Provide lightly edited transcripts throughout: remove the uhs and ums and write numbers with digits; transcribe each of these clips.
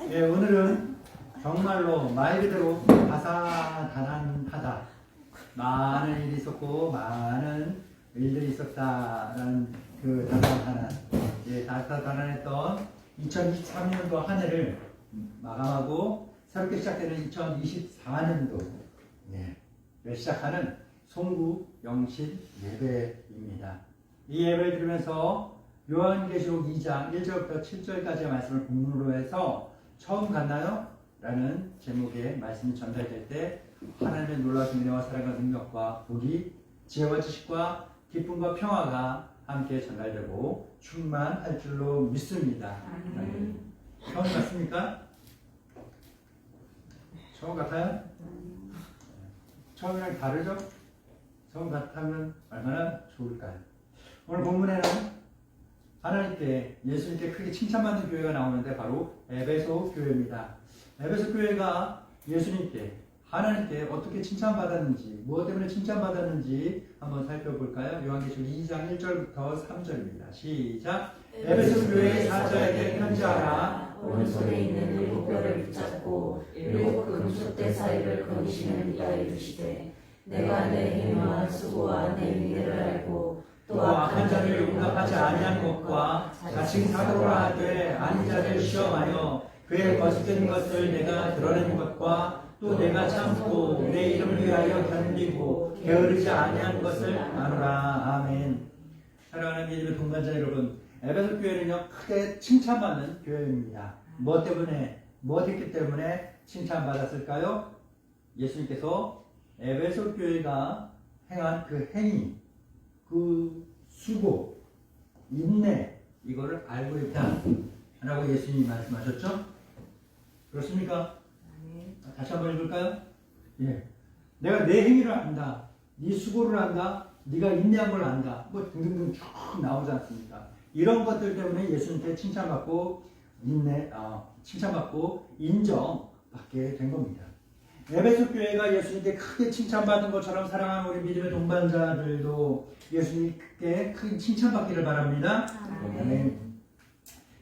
예, 오늘은 정말로 말 그대로 다사다난하다. 많은 일이 있었고 많은 일들이 있었다라는 그 다사다난, 다사다난했던 2023년도 한 해를 마감하고 새롭게 시작되는 2024년도 시작하는 송구 영신 예배입니다. 이 예배를 들으면서 요한계시록 2장 1절부터 7절까지의 말씀을 본문으로 해서 처음 갔나요? 라는 제목의 말씀이 전달될 때 하나님의 놀라운 은혜와 사랑과 능력과 복이 지혜와 지식과 기쁨과 평화가 함께 전달되고 충만할 줄로 믿습니다. 처음 갔습니까? 처음 같아요? 처음이랑 다르죠? 처음 같다면 얼마나 좋을까요? 오늘 본문에는 하나님께, 예수님께 크게 칭찬받는 교회가 나오는데 바로 에베소 교회입니다. 에베소 교회가 예수님께, 하나님께 어떻게 칭찬받았는지, 무엇 때문에 칭찬받았는지 한번 살펴볼까요? 요한계시록 2장 1절부터 3절입니다. 시작! 에베소 교회의 사자에게 편지하라. 오른손에 있는 일곱 별을 붙잡고 일곱 금숫대 사이를 거니시는 이가 이르시되 내가 내 행위와 수고와 내 미래를 알고 또 악한 자를 용납하지 아니한 것과 자칭 사도라 하되 아닌 자를 시험하여 그의 거짓된 것을 내가 드러낸 것과 또 내가 참고 내 이름을 위하여 견디고 게으르지 아니한 것을 아노라. 아멘. 사랑하는 믿음의 동반자 여러분, 에베소 교회는요 크게 칭찬받는 교회입니다. 무엇 때문에, 무엇 했기 때문에 칭찬받았을까요? 예수님께서 에베소 교회가 행한 그 행위, 그 수고, 인내, 이거를 알고 있다 라고 예수님이 말씀하셨죠? 그렇습니까? 다시 한번 읽을까요? 예. 내가 내 행위를 안다, 네 수고를 안다, 네가 인내한 걸 안다, 뭐 등등등 쭉 나오지 않습니까? 이런 것들 때문에 예수님께 칭찬받고 칭찬받고 인정받게 된 겁니다. 에베소 교회가 예수님께 크게 칭찬받은 것처럼 사랑하는 우리 믿음의 동반자들도 예수님께 크게 칭찬받기를 바랍니다. 아멘.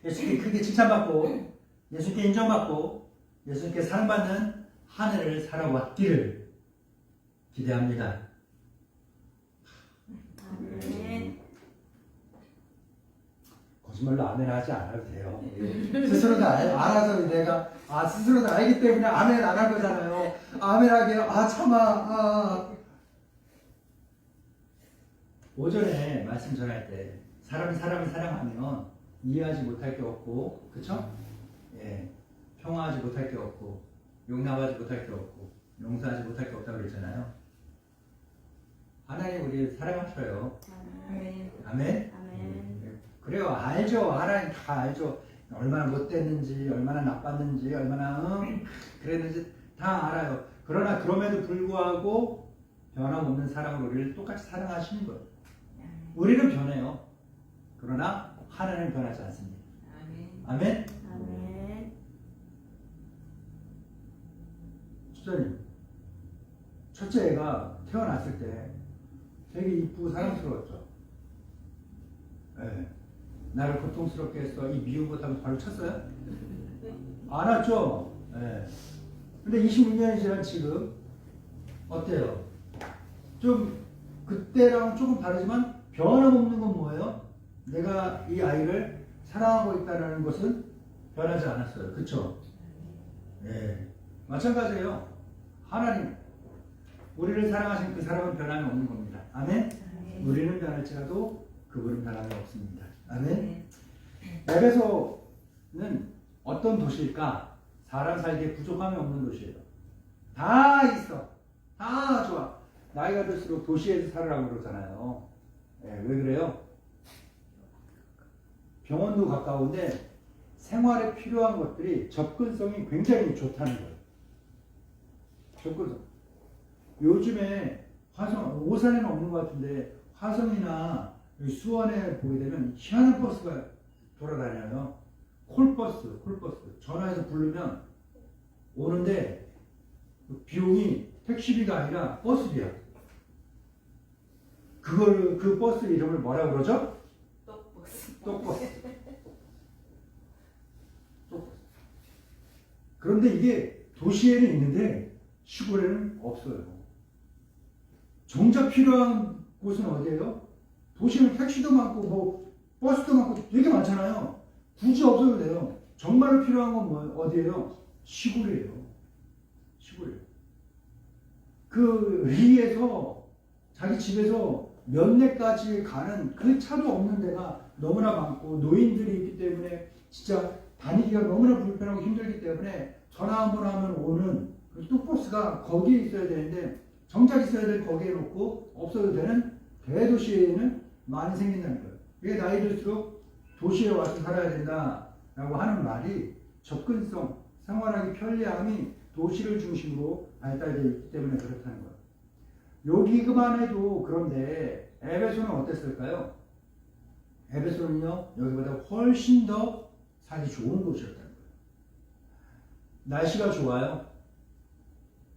예수님께 크게 칭찬받고 예수님께 인정받고 예수님께 사랑받는 한 해를 살아왔기를 기대합니다. 아멘. 거짓말로 아멘 하지 않아도 돼요. 스스로도 알아서 내가 스스로도 알기 때문에 아멘 안 할 거잖아요. 아멘 하게 참아. 오전에 말씀 전할 때 사람을 사랑하면 이해하지 못할 게 없고, 그쵸? 예, 평화하지 못할 게 없고, 용납하지 못할 게 없고, 용서하지 못할 게 없다고 그랬잖아요. 하나님 우리 사랑하셔요. 아멘. 아멘? 그래요. 알죠. 하나님 다 알죠. 얼마나 못됐는지, 얼마나 나빴는지, 얼마나 그랬는지 다 알아요. 그러나 그럼에도 불구하고 변함없는 사랑으로 우리를 똑같이 사랑하시는 거예요. 우리는 변해요. 그러나 하나님은 변하지 않습니다. 아멘? 아멘. 주자님, 첫째 애가 태어났을 때 되게 이쁘고 사랑스러웠죠. 네. 나를 고통스럽게 했어. 이 미운 것 하면 바로 쳤어요? 안 왔죠? 네. 근데 26년이 지난 지금 어때요? 좀 그때랑은 조금 다르지만 변함없는 건 뭐예요? 내가 이 아이를 사랑하고 있다는 것은 변하지 않았어요. 그쵸? 네. 마찬가지예요. 하나님, 우리를 사랑하신 그 사랑은 변함이 없는 겁니다. 아멘? 우리는 변할지라도 그분은 변함이 없습니다. 아멘? 에베소는 어떤 도시일까? 사람 살기에 부족함이 없는 도시예요. 다 있어. 다 좋아. 나이가 들수록 도시에서 살으라고 그러잖아요. 왜 그래요? 병원도 가까운데 생활에 필요한 것들이 접근성이 굉장히 좋다는 거예요. 접근성. 요즘에 오산에는 없는 것 같은데 화성이나 수원에 보게 되면 희한한 버스가 돌아다녀요. 콜버스. 전화해서 부르면 오는데 비용이 택시비가 아니라 버스비야. 그 버스 이름을 뭐라고 그러죠? 떡버스. 떡버스. 그런데 이게 도시에는 있는데 시골에는 없어요. 정작 필요한 곳은 어디예요? 도시는 택시도 많고 뭐 버스도 많고 되게 많잖아요. 굳이 없어도 돼요. 정말로 필요한 건 어디예요? 시골이에요. 시골이에요. 그 리에서 자기 집에서 면내까지 가는 그 차도 없는 데가 너무나 많고 노인들이 있기 때문에 진짜 다니기가 너무나 불편하고 힘들기 때문에 전화 한 번 하면 오는 그 뚝버스가 거기에 있어야 되는데 정작 있어야 될 거기에 놓고 없어도 되는 대도시에는 많이 생긴다는 거예요. 이게 나이 들수록 도시에 와서 살아야 된다라고 하는 말이 접근성, 생활하기 편리함이 도시를 중심으로 발달되어 있기 때문에 그렇다는 거예요. 여기만 해도 그런데 에베소는 어땠을까요? 에베소는요, 여기보다 훨씬 더 살기 좋은 곳이었다는 거예요. 날씨가 좋아요.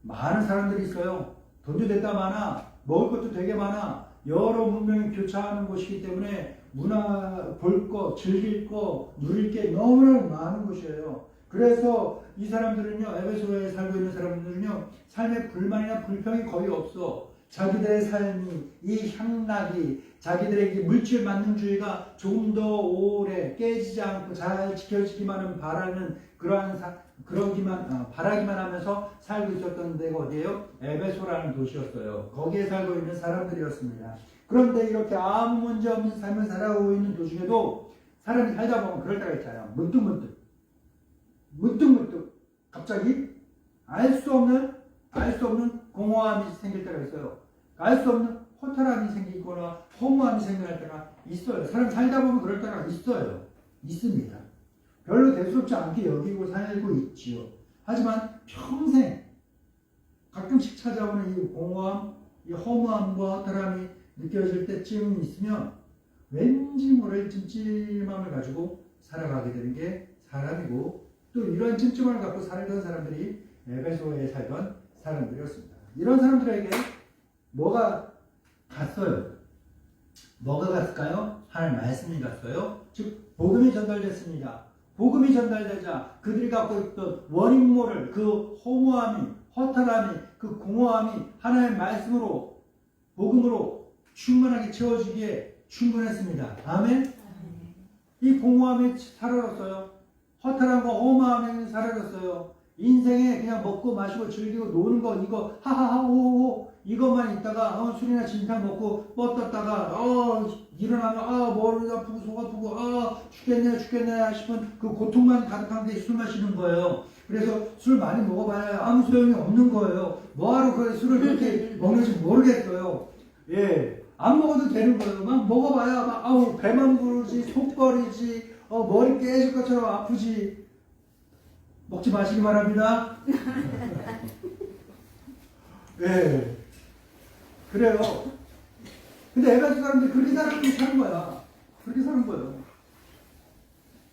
많은 사람들이 있어요. 돈도 됐다 많아. 먹을 것도 되게 많아. 여러 문명이 교차하는 곳이기 때문에 문화, 볼 거, 즐길 거, 누릴 게 너무나 많은 곳이에요. 그래서 이 사람들은요, 에베소에 살고 있는 사람들은요, 삶에 불만이나 불평이 거의 없어. 자기들의 삶이, 이 향락이, 자기들에게 물질 만능주의가 조금 더 오래 깨지지 않고 잘 지켜지기만은 바라는 바라기만 하면서 살고 있었던 데가 어디예요? 에베소라는 도시였어요. 거기에 살고 있는 사람들이었습니다. 그런데 이렇게 아무 문제 없는 삶을 살아오고 있는 도중에도 사람이 살다 보면 그럴 때가 있잖아요. 문득문득 갑자기 알 수 없는 공허함이 생길 때가 있어요. 알 수 없는 허탈함이 생기거나 허무함이 생길 때가 있어요. 사람 살다 보면 그럴 때가 있어요. 있습니다. 별로 대수롭지 않게 여기고 살고 있지요. 하지만 평생 가끔씩 찾아오는 이 공허함, 이 허무함과 허탈함이 느껴질 때쯤 있으면 왠지 모를 찜찜함을 가지고 살아가게 되는 게 사람이고, 또 이런 찜찜함을 갖고 살던 사람들이 에베소에 살던 사람들이었습니다. 이런 사람들에게 뭐가 갔어요? 뭐가 갔을까요? 하나님 말씀이 갔어요. 즉 복음이 전달됐습니다. 복음이 전달되자 그들이 갖고 있던 원인 모를 그 허무함이, 허탈함이, 그 공허함이 하나님의 말씀으로, 복음으로 충분하게 채워지기에 충분했습니다. 아멘? 이 공허함이 사라졌어요. 허탈함과 허무함이 사라졌어요. 인생에 그냥 먹고 마시고 즐기고 노는 거, 이거 하하하 오오 이것만 있다가 술이나 진탕 먹고 뻗었다가 일어나면 머리 아프고 속 아프고 죽겠네 싶은 그 고통만 가득한 게 술 마시는 거예요. 그래서 술 많이 먹어봐야 아무 소용이 없는 거예요. 뭐하러 그 술을 그렇게 먹는지 모르겠어요. 예, 안 먹어도 되는 거예요. 막 먹어봐야 막 배만 부르지, 속거리지, 머리 깨질 것처럼 아프지. 먹지 마시기 바랍니다. 예. 그래요. 근데 에베소 사람들이 그렇게 사는 거야. 그렇게 사는 거예요.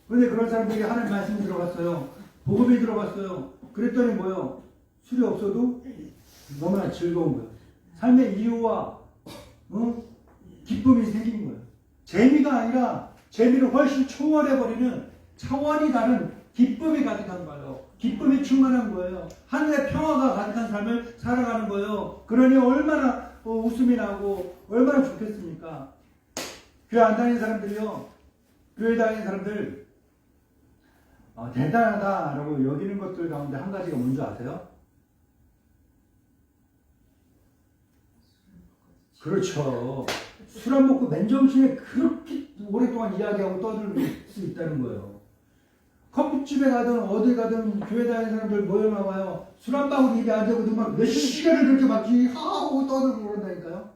그런데 그런 사람들이 하나님 말씀이 들어갔어요. 복음이 들어갔어요. 그랬더니 뭐요? 술이 없어도 너무나 즐거운 거예요. 삶의 이유와 기쁨이 생기는 거예요. 재미가 아니라 재미를 훨씬 초월해버리는 차원이 다른 기쁨이 가득한 거예요. 기쁨이 충만한 거예요. 하늘의 평화가 가득한 삶을 살아가는 거예요. 그러니 얼마나 웃음이 나고 얼마나 좋겠습니까? 교회 안 다니는 사람들이요. 교회 다니는 사람들 대단하다라고 여기는 것들 가운데 한 가지가 뭔지 아세요? 그렇죠. 술 안 먹고 맨정신에 그렇게 오랫동안 이야기하고 떠들 수 있다는 거예요. 커피집에 가든 어디 가든 교회 다니는 사람들 모여나와요. 술 한 방울 입에 안 대고도 막 몇 시간을 그렇게 막 하고 떠들고 그런다니까요.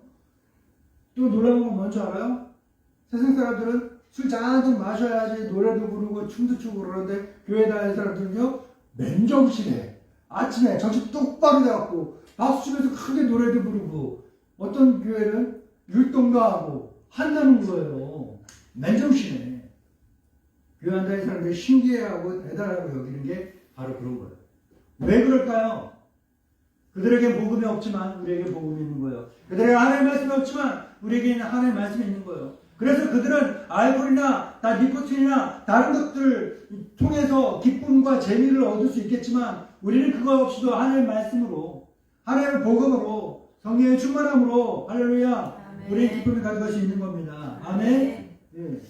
또 놀라운 건 뭔지 알아요? 세상 사람들은 술 잔뜩 마셔야지 노래도 부르고 춤도 추고 그러는데 교회 다니는 사람들은요 맨정신에 아침에 정신 똑바로 내갖고 박수치면서 크게 노래도 부르고, 어떤 교회는 율동가하고 한다는 거예요. 맨정신에. 교회 안 다니는 사람들이 신기해하고 대단하고 여기는 게 바로 그런 거예요. 왜 그럴까요? 그들에겐 복음이 없지만 우리에게 복음이 있는 거예요. 그들에게 하나님의 말씀이 없지만 우리에게는 하나님의 말씀이 있는 거예요. 그래서 그들은 알코올이나 다 니코틴이나 다른 것들 통해서 기쁨과 재미를 얻을 수 있겠지만 우리는 그거 없이도 하나님의 말씀으로 하나님의 복음으로 성령의 충만함으로 할렐루야 우리의 기쁨을 가져갈 수 있는 겁니다. 아멘. 예.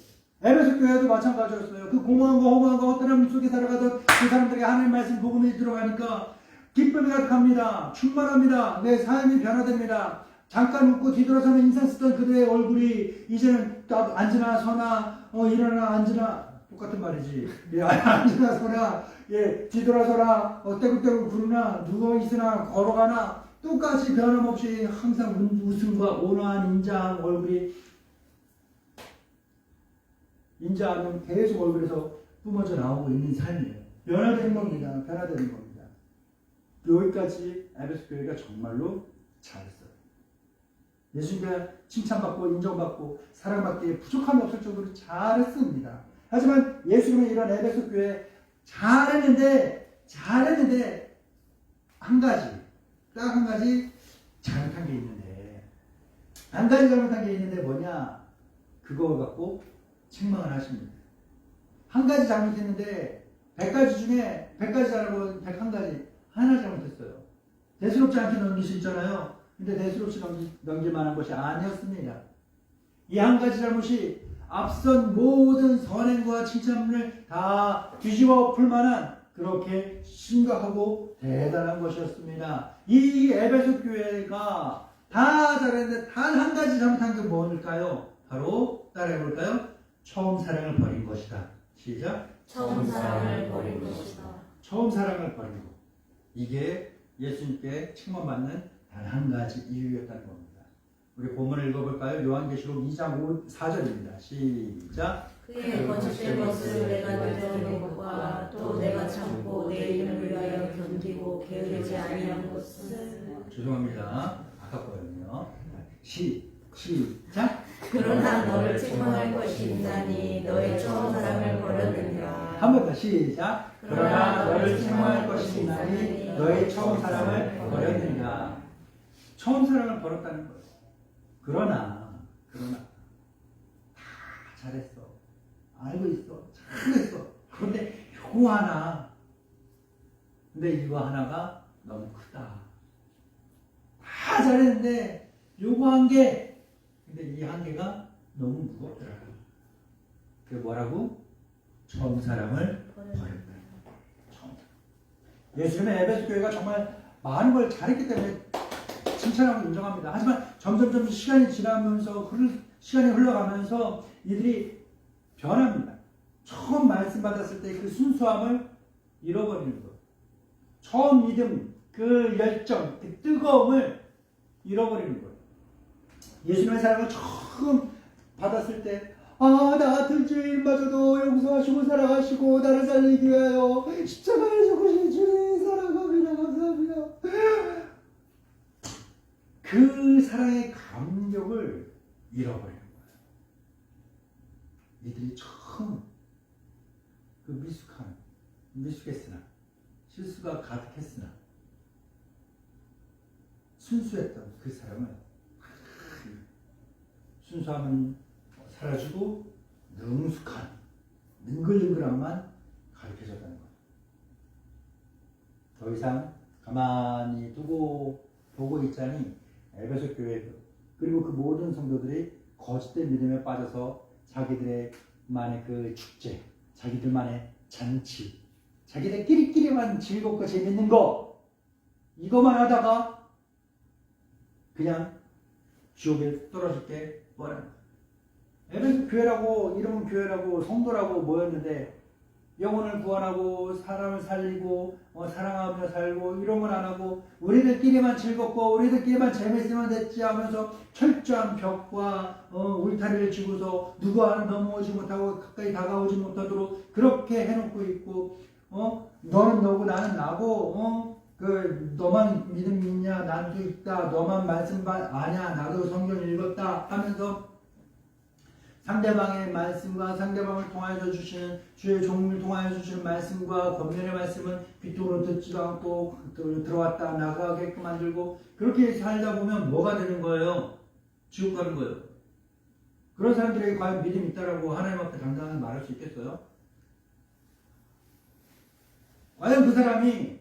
에베소 교회도 마찬가지였어요. 그 공허한 거 허무한 거 헛되람 속에 살아가던 그 사람들에게 하나님의 말씀 복음이 들어가니까 기쁨이 가득합니다. 충만합니다. 내 삶이 변화됩니다. 잠깐 웃고 뒤돌아서면 인상 쓰던 그들의 얼굴이 이제는 앉으나 서나 일어나 앉으나 똑같은 말이지. 예, 앉으나 서나 예, 뒤돌아서나 떼굴떼굴 구르나 누워있으나 걸어가나 똑같이 변함없이 항상 웃음과 온화한 인자한 얼굴이 인자하면 계속 얼굴에서 뿜어져 나오고 있는 삶이에요. 변화되는 겁니다. 변화되는 겁니다. 여기까지 에베소 교회가 정말로 잘했어요. 예수님께 칭찬받고 인정받고 사랑받기에 부족함이 없을 정도로 잘했습니다. 하지만 예수님은 이런 에베소 교회 잘했는데 한 가지 딱 한 가지 잘못한 게 있는데 한 가지 잘못한 게 있는데 뭐냐 그거 갖고 책망을 하십니다. 한 가지 잘못했는데 100가지 중에 100가지 잘하고 101가지 하나 잘못했어요. 대수롭지 않게 넘길 수 있잖아요. 근데 대수롭지 넘길 만한 것이 아니었습니다. 이 한 가지 잘못이 앞선 모든 선행과 칭찬을 다 뒤집어 풀 만한 그렇게 심각하고 대단한 것이었습니다. 이 에베소 교회가 다 잘했는데 단 한 가지 잘못한 게 뭘까요? 바로 따라해볼까요? 처음 사랑을 버린 것이다. 시작. 처음 사랑을 버린 것이다. 처음 사랑을 버린 것. 이게 예수님께 책망받는 단 한 가지 이유였다는 겁니다. 우리 본문을 읽어볼까요? 요한계시록 2장 4절입니다. 시작. 그의 거짓된 것을 내가 들은 것과 또 내가 참고 내 이름을 위하여 견디고 게으르지 아니한 것은 죄송합니다. 아깝거든요. 시작. 그러나 너를 책망할 것이 있나니 너의 처음 사랑을 버렸느니라. 한 번 더 시작. 그러나 너를 책망할 것이 있나니 너의 처음 사랑을 버렸느니라. 처음 사랑을 버렸다는 거예요. 그러나 다 잘했어. 알고 있어. 잘했어. 그런데 요거 하나. 근데 이거 하나가 너무 크다. 다 잘했는데 요거 한 개. 근데 이 한 개가 너무 무겁더라고. 그게 뭐라고? 처음 사랑을 버렸다. 예수님의 에베소 교회가 정말 많은 걸 잘했기 때문에 칭찬하고 인정합니다. 하지만 점점 시간이 지나면서 시간이 흘러가면서 이들이 변합니다. 처음 말씀 받았을 때 그 순수함을 잃어버리는 거예요. 처음 믿음, 그 열정, 그 뜨거움을 잃어버리는 거예요. 예수님의 사랑을 처음 받았을 때 나 같은 죄인마저도 용서하시고 사랑하시고 나를 살리기 위하여 십자가에 죽으신 주님 사랑합니다. 감사합니다. 그 사랑의 감격을 잃어버리는 거예요. 이들이 처음 그 미숙했으나 실수가 가득했으나 순수했던 그 사랑을 순수함은 사라지고 능숙한 능글능글함만 가르쳐졌다는 거예요. 더 이상 가만히 두고 보고 있자니 에베소 교회 그리고 그 모든 성도들이 거짓된 믿음에 빠져서 자기들만의 그 축제, 자기들만의 잔치, 자기들끼리만 즐겁고 재밌는 거 이거만 하다가 그냥 지옥에 떨어질 게 뻔한 거예요. 에베소 교회라고 이름은 교회라고 성도라고 모였는데 영혼을 구원하고 사람을 살리고 사랑하며 살고 이런 건 안 하고 우리들끼리만 즐겁고 우리들끼리만 재밌으면 됐지 하면서 철저한 벽과 울타리를 치고서 누구 하나 넘어오지 못하고 가까이 다가오지 못하도록 그렇게 해놓고 있고 너는 너고 나는 나고 너만 믿음 있냐 나도 있다 너만 말씀 아냐 나도 성경 읽었다 하면서 상대방의 말씀과 상대방을 통하여 주시는 주의 종을 통하여 주시는 말씀과 권면의 말씀은 귀뚱으로 듣지도 않고 들어왔다 나가게끔 만들고 그렇게 살다 보면 뭐가 되는 거예요? 지옥 가는 거예요. 그런 사람들에게 과연 믿음이 있다라고 하나님 앞에 당당하게 말할 수 있겠어요? 과연 그 사람이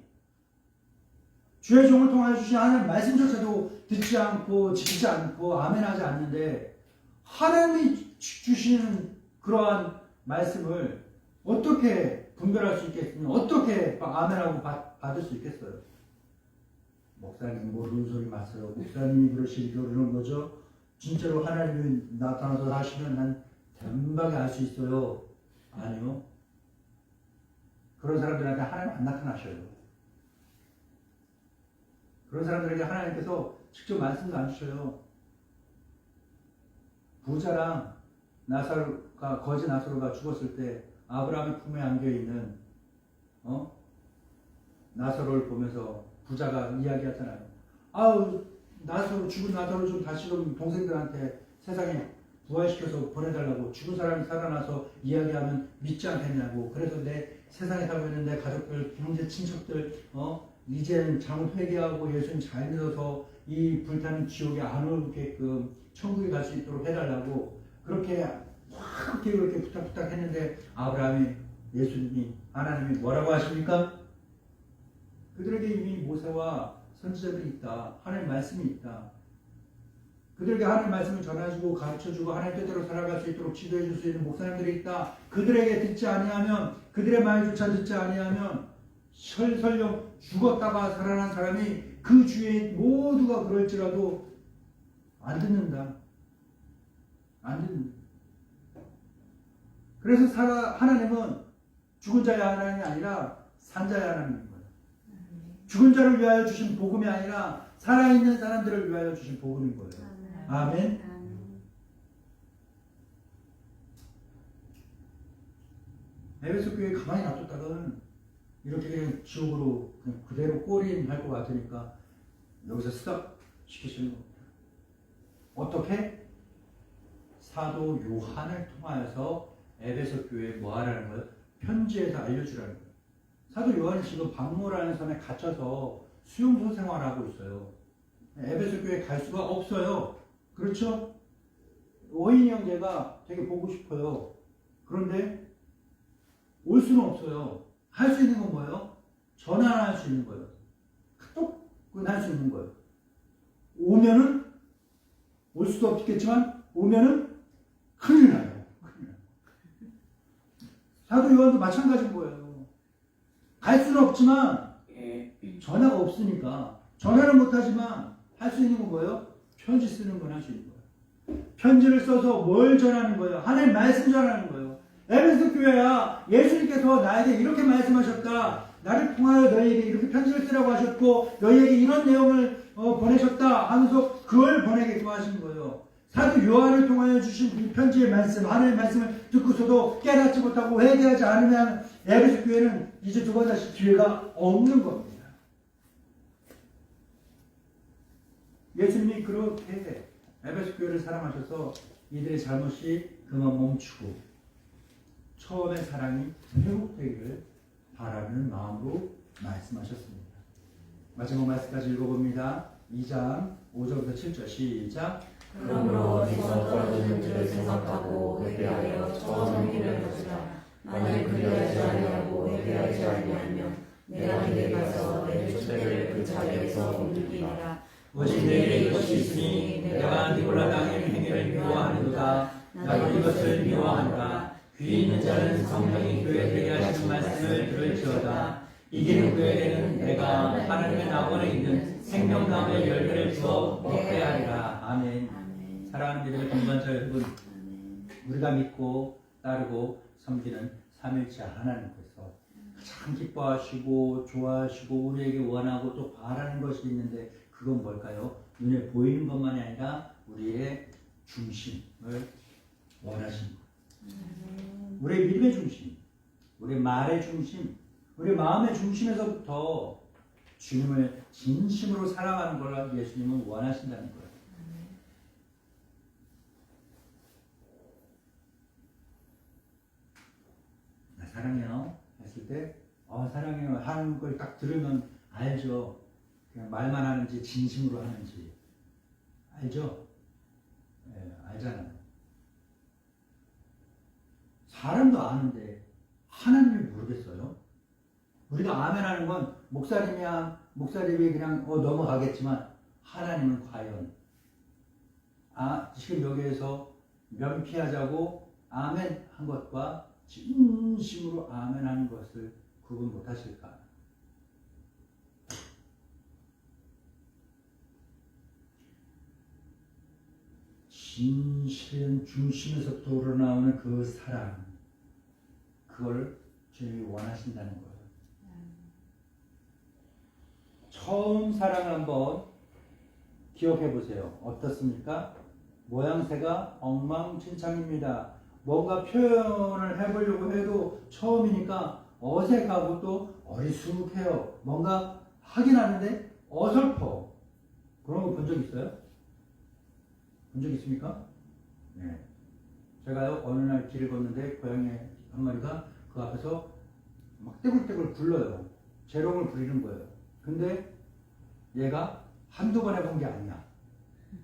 주의 종을 통하여 주신 하나님 말씀조차도 듣지 않고 지키지 않고 아멘하지 않는데 하나님이 주시는 그러한 말씀을 어떻게 분별할 수 있겠으며 어떻게 아멘하고 받을 수 있겠어요? 목사님 모르는 소리 마세요. 목사님이 그러는 거죠. 진짜로 하나님이 나타나서 하시면 난 단박에 알 수 있어요. 아니요. 그런 사람들한테 하나님 안 나타나셔요. 그런 사람들에게 하나님께서 직접 말씀도 안 주셔요. 부자랑 나사로가 거지 나사로가 죽었을 때 아브라함의 품에 안겨 있는 나사로를 보면서 부자가 이야기하잖아요. 아우 나사로 죽은 나사로 좀 다시 좀 동생들한테 세상에 부활시켜서 보내달라고 죽은 사람이 살아나서 이야기하면 믿지 않겠냐고. 그래서 내 세상에 살고 있는 내 가족들, 형제, 친척들 이제는 잘못 회개하고 예수님 잘 믿어서 이 불타는 지옥에 안 오게끔 천국에 갈 수 있도록 해달라고 그렇게 부탁 했는데 아브라함이 예수님이 하나님이 뭐라고 하십니까? 그들에게 이미 모세와 선지자들이 있다. 하나님 말씀이 있다. 그들에게 하나님 말씀을 전해주고 가르쳐주고 하나님 뜻대로 살아갈 수 있도록 지도해줄 수 있는 목사님들이 있다. 그들에게 듣지 아니하면 그들의 말조차 듣지 아니하면 설령 죽었다가 살아난 사람이 그 주위에 모두가 그럴지라도 안 듣는다. 안 듣는다. 그래서 하나님은 죽은 자의 하나님이 아니라 산 자의 하나님인 거예요. 죽은 자를 위하여 주신 복음이 아니라 살아있는 사람들을 위하여 주신 복음인 거예요. 아멘. 에베소 교회 가만히 놔뒀다가는 이렇게 그냥 지옥으로 그냥 그대로 꼬리할 것 같으니까 여기서 스톱 시키시는 겁니다. 어떻게? 사도 요한을 통하여서 에베소 교회에 뭐 하라는 거예요? 편지에서 알려주라는 거예요. 사도 요한이 지금 박모라는 섬에 갇혀서 수용소 생활하고 있어요. 에베소 교회에 갈 수가 없어요. 그렇죠? 오인이 형제가 되게 보고 싶어요. 그런데 올 수는 없어요. 할 수 있는 건 뭐예요? 전화를 할 수 있는 거예요. 카톡은 할 수 있는 거예요. 오면은 올 수도 없겠지만 오면은 큰일 나요. 사도 요한도 마찬가지인 거예요. 갈 수는 없지만 전화가 없으니까 전화를 못하지만 할 수 있는 건 뭐예요? 편지 쓰는 건 할 수 있는 거예요. 편지를 써서 뭘 전하는 거예요? 하나님 말씀 전하는 거예요. 에베소 교회야, 예수님께서 나에게 이렇게 말씀하셨다. 나를 통하여 너희에게 이렇게 편지를 쓰라고 하셨고 너희에게 이런 내용을 보내셨다 하면서 그걸 보내게 하신 거예요. 사도 요한을 통하여 주신 이 편지의 말씀, 하나님의 말씀을 듣고서도 깨닫지 못하고 회개하지 않으면 에베소 교회는 이제 두 번 다시 기회가 없는 겁니다. 예수님이 그렇게 에베소 교회를 사랑하셔서 이들의 잘못이 그만 멈추고 처음의 사랑이 회복되기를 바라는 마음으로 말씀하셨습니다. 마지막 말씀까지 읽어봅니다. 2장 5절부터 7절 시작. 그러므로 어디서 떨어지는 줄을 생각하고 회개하여 처음 길을 가시라. 만일 그리하지 아니하고 회개하지 아니하면 내가 내게 가서 내 촛대를 그 자리에서 옮기리라. 오직 내게 이것이 있으니 내가 니골라 당의 행위를 미워하는도다. 나도 이것을 미워하노라. 귀 있는 자는 성령이 교회들에게 하시는 말씀을 들을지어다. 이기는 교회에는 내가 하나님의 낙원에 있는 생명나무의 열매를 주어 먹게 하리라. 아멘. 사랑하는 믿음의 동반자 여러분, 우리가 믿고 따르고 섬기는 삼일째 하나님께서 가장 기뻐하시고 좋아하시고 우리에게 원하고 또 바라는 것이 있는데 그건 뭘까요? 눈에 보이는 것만이 아니라 우리의 중심을 원하십니다. 우리의 믿음의 중심, 우리의 말의 중심, 우리 마음의 중심에서부터 주님을 진심으로 사랑하는 걸 예수님은 원하신다는 거예요. 나 사랑해요 했을 때 사랑해요 하는 걸 딱 들으면 알죠. 그냥 말만 하는지 진심으로 하는지 알죠? 네, 알잖아요. 사람도 아는데 하나님이 모르겠어요? 우리가 아멘 하는 건 목사님이 그냥 넘어가겠지만 하나님은 과연 지금 여기에서 면피하자고 아멘 한 것과 진심으로 아멘 하는 것을 구분 못하실까? 진실 중심에서부터 우러나오는 그 사랑, 그걸 주님이 원하신다는 거예요. 처음 사랑을 한번 기억해 보세요. 어떻습니까? 모양새가 엉망진창입니다. 뭔가 표현을 해보려고 해도 처음이니까 어색하고 또 어리숙해요. 뭔가 하긴 하는데 어설퍼. 그런 거 본 적 있어요? 본 적 있습니까? 네. 제가요, 어느 날 길을 걷는데 고양이 한 마리가 그 앞에서 막 떼굴떼굴 굴러요. 재롱을 부리는 거예요. 근데 얘가 한두 번 해본 게 아니야.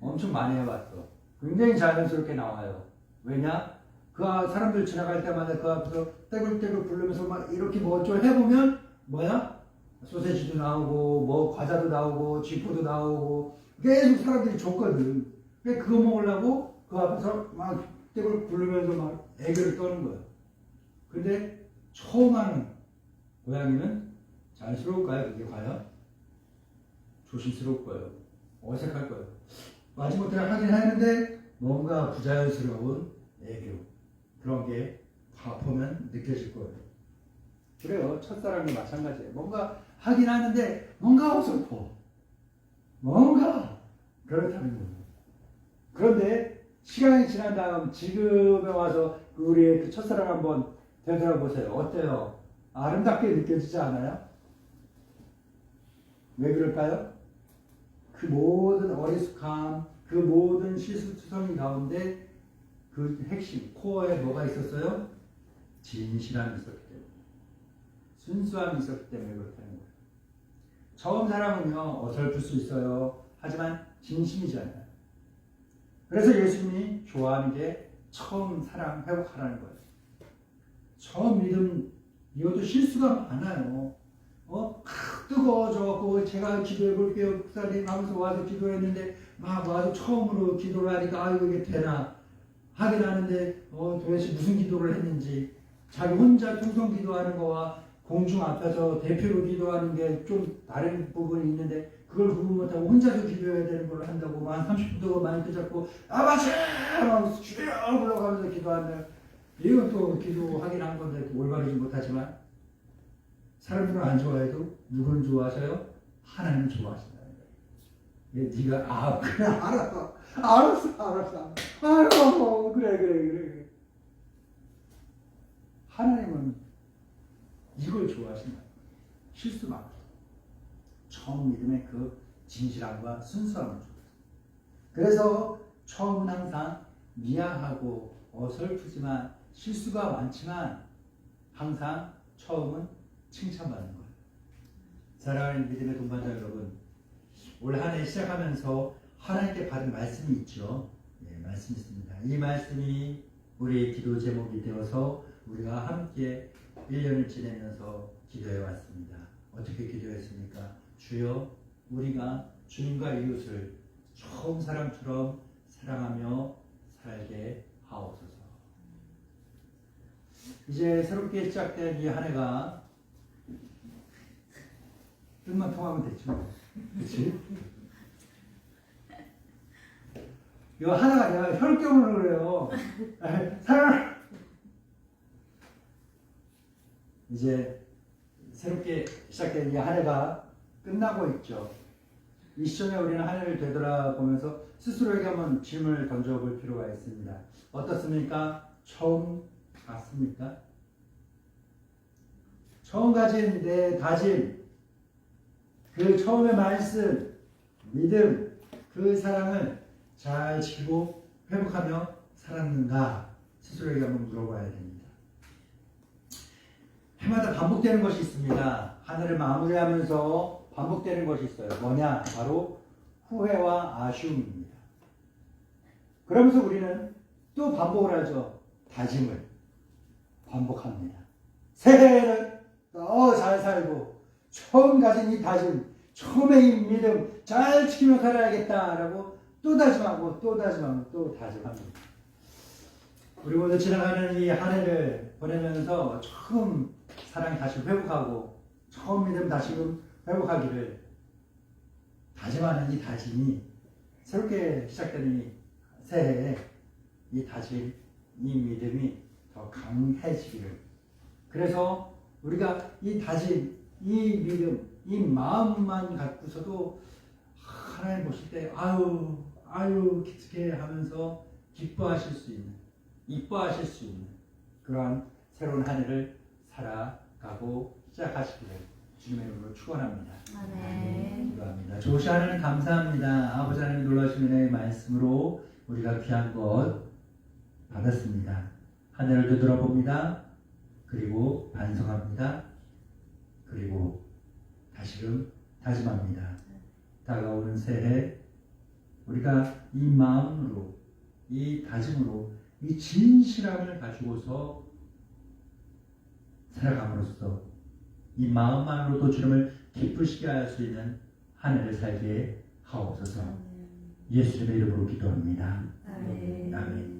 엄청 많이 해봤어. 굉장히 자연스럽게 나와요. 왜냐? 그 사람들 지나갈 때마다 그 앞에서 떼굴떼굴 굴르면서 막 이렇게 뭐 좀 해보면 뭐야? 소세지도 나오고 뭐 과자도 나오고 쥐포도 나오고 계속 사람들이 줬거든. 그거 먹으려고 그 앞에서 막 떼굴 굴르면서 막 애교를 떠는 거예요. 근데 처음 하는 고양이는 자연스러울까요? 그게 과연? 조심스러울 거예요. 어색할 거예요. 마지못해 하긴 하는데 뭔가 부자연스러운 애교, 그런 게 보면 느껴질 거예요. 그래요. 첫사랑도 마찬가지예요. 뭔가 하긴 하는데 뭔가 어설퍼. 뭔가 그렇다는 거예요. 그런데 시간이 지난 다음 지금에 와서 우리의 그 첫사랑 한번 되돌아보세요. 어때요? 아름답게 느껴지지 않아요? 왜 그럴까요? 그 모든 어리숙함, 그 모든 실수투성이 가운데 그 핵심, 코어에 뭐가 있었어요? 진실함이 있었기 때문에, 순수함이 있었기 때문에 그렇다는 거예요. 처음 사랑은요, 어설플 수 있어요. 하지만 진심이잖아요. 그래서 예수님이 좋아하는 게 처음 사랑 회복하라는 거예요. 처음 믿음, 이것도 실수가 많아요. 뜨거워져갖고 제가 기도해 볼게요. 목사님 하면서 와서 기도했는데 막 와서 처음으로 기도를 하니까 이게 되나 하긴 하는데 도대체 무슨 기도를 했는지, 자기 혼자 통성 기도하는 거와 공중 앞에서 대표로 기도하는 게 좀 다른 부분이 있는데 그걸 구분 못하고 혼자서 기도해야 되는 걸 한다고 막 30분 동안 마이크 잡고 아바샤 하면서 주여 불러가면서 기도하면, 이건 또 기도하긴 한 건데 올바르지 못하지만 사람들은 안 좋아해도 누구는 좋아하셔요? 하나님 좋아하신다는 거예요. 네가 그래 알았어. 아유 그래. 하나님은 이걸 좋아하신다. 실수 많고 처음 믿음의 그 진실함과 순수함을 좋아해요. 그래서 처음은 항상 미안하고 어설프지만 실수가 많지만 항상 처음은 칭찬받는 거예요. 사랑하는 믿음의 동반자 여러분, 올 한 해 시작하면서 하나님께 받은 말씀이 있죠. 네, 말씀이 있습니다. 이 말씀이 우리의 기도 제목이 되어서 우리가 함께 1년을 지내면서 기도해 왔습니다. 어떻게 기도했습니까? 주여, 우리가 주님과 이웃을 처음 사랑처럼 사랑하며 살게 하옵소서. 이제 새롭게 시작된 이 한 해가 뜻만 통하면 됐죠. 그치? 이거 하나가 내가 혈경으로 그래요. 사랑! 이제 새롭게 시작된 이 한 해가 끝나고 있죠. 이 시점에 우리는 한 해를 되돌아보면서 스스로에게 한번 질문을 던져볼 필요가 있습니다. 어떻습니까? 처음 같습니까? 처음 가진 내 다짐, 그 처음의 말씀, 믿음, 그 사랑을 잘 지키고 회복하며 살았는가? 스스로에게 한번 물어봐야 됩니다. 해마다 반복되는 것이 있습니다. 하늘을 마무리하면서 반복되는 것이 있어요. 뭐냐? 바로 후회와 아쉬움입니다. 그러면서 우리는 또 반복을 하죠. 다짐을. 반복합니다. 새해에는 더 잘 살고 처음 가진 이 다짐, 처음에 이 믿음 잘 지키며 살아야겠다라고 또 다짐하고 또 다짐하고 또 다짐합니다. 우리 모두 지나가는 이 한 해를 보내면서 처음 사랑 다시 회복하고 처음 믿음 다시금 회복하기를 다짐하는 이 다짐이 새롭게 시작되는 이 새해에 이 다짐, 이 믿음이 더 강해지기를. 그래서 우리가 이 다짐, 이 믿음, 이 마음만 갖고서도 하나님 보실 때 아유 기특해 하면서 기뻐하실 수 있는, 이뻐하실 수 있는 그러한 새로운 한 해를 살아가고 시작하시기를 주님의 이름으로 축원합니다. 아멘. 기도합니다. 좋으신 하나님 감사합니다. 아버지 하나님 놀라신 은혜의 말씀으로 우리가 귀한 것 받았습니다. 한 해를 되돌아봅니다. 그리고 반성합니다. 그리고 다시금 다짐합니다. 다가오는 새해 우리가 이 마음으로, 이 다짐으로, 이 진실함을 가지고서 살아감으로써 이 마음만으로도 주님을 기쁘시게 할 수 있는 한 해를 살게 하옵소서. 예수님의 이름으로 기도합니다. 아멘. 아멘.